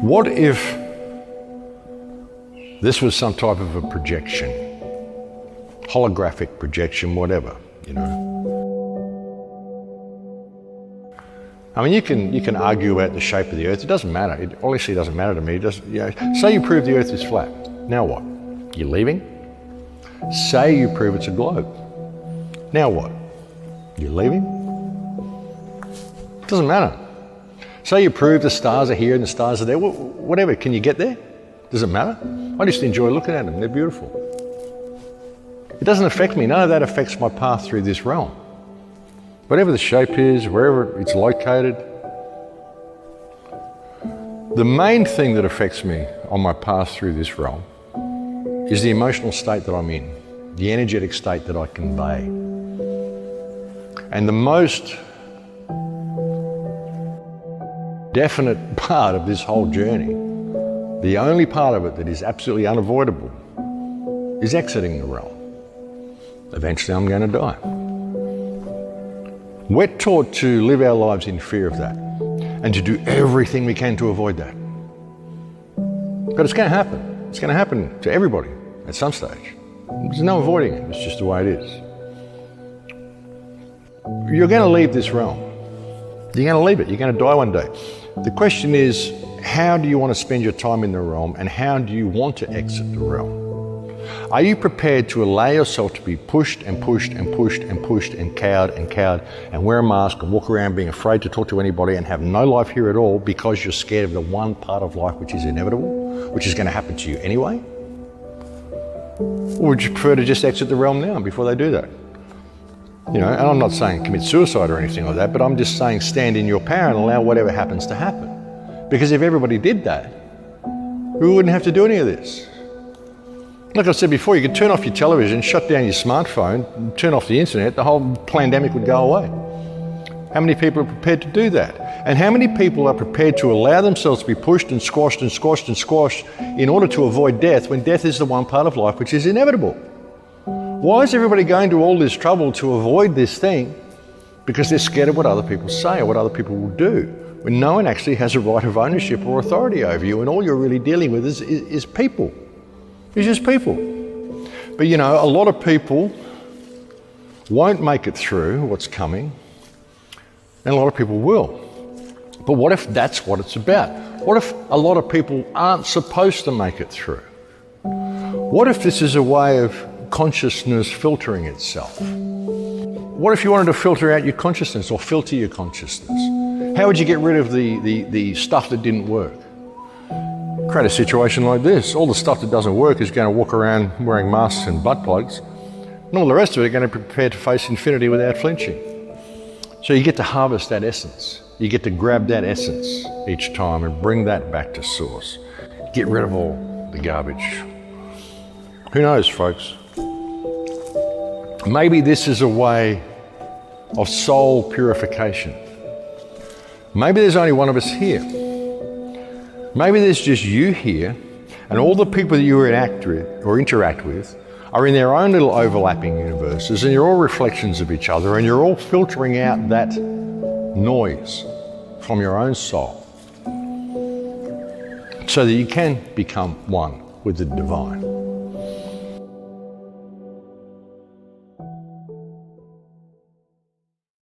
What if this was some type of a projection, holographic projection, whatever, you know? I mean, you can argue about the shape of the Earth. It doesn't matter. It honestly doesn't matter to me. It doesn't, you know, say you prove the Earth is flat. Now what? You're leaving? Say you prove it's a globe. Now what? You're leaving? It doesn't matter. Say you prove the stars are here and the stars are there. Whatever. Can you get there? Does it matter? I just enjoy looking at them. They're beautiful. It doesn't affect me. None of that affects my path through this realm. Whatever the shape is, wherever it's located. The main thing that affects me on my path through this realm is the emotional state that I'm in, the energetic state that I convey. And the most definite part of this whole journey, the only part of it that is absolutely unavoidable, is exiting the realm. Eventually I'm going to die. We're taught to live our lives in fear of that and to do everything we can to avoid that. But it's going to happen. It's going to happen to everybody at some stage. There's no avoiding it. It's just the way it is. You're going to leave this realm. You're going to leave it. You're going to die one day. The question is, how do you want to spend your time in the realm, and how do you want to exit the realm? Are you prepared to allow yourself to be pushed and pushed and pushed and pushed and cowed and wear a mask and walk around being afraid to talk to anybody and have no life here at all because you're scared of the one part of life which is inevitable, which is going to happen to you anyway? Or would you prefer to just exit the realm now before they do that? You know, and I'm not saying commit suicide or anything like that, but I'm just saying stand in your power and allow whatever happens to happen. Because if everybody did that, we wouldn't have to do any of this. Like I said before, you could turn off your television, shut down your smartphone, turn off the internet, the whole pandemic would go away. How many people are prepared to do that? And how many people are prepared to allow themselves to be pushed and squashed and squashed and squashed in order to avoid death, when death is the one part of life which is inevitable? Why is everybody going to all this trouble to avoid this thing? Because they're scared of what other people say or what other people will do, when no one actually has a right of ownership or authority over you, and all you're really dealing with is people. It's just people. But you know, a lot of people won't make it through what's coming, and a lot of people will. But what if that's what it's about? What if a lot of people aren't supposed to make it through? What if this is a way of consciousness filtering itself? What if you wanted to filter out your consciousness or filter your consciousness? How would you get rid of the stuff that didn't work? Create a situation like this. All the stuff that doesn't work is going to walk around wearing masks and butt plugs, and all the rest of it are going to prepare to face infinity without flinching. So you get to harvest that essence. You get to grab that essence each time and bring that back to source. Get rid of all the garbage. Who knows, folks? Maybe this is a way of soul purification. Maybe there's only one of us here. Maybe there's just you here, and all the people that you interact with are in their own little overlapping universes, and you're all reflections of each other, and you're all filtering out that noise from your own soul so that you can become one with the divine.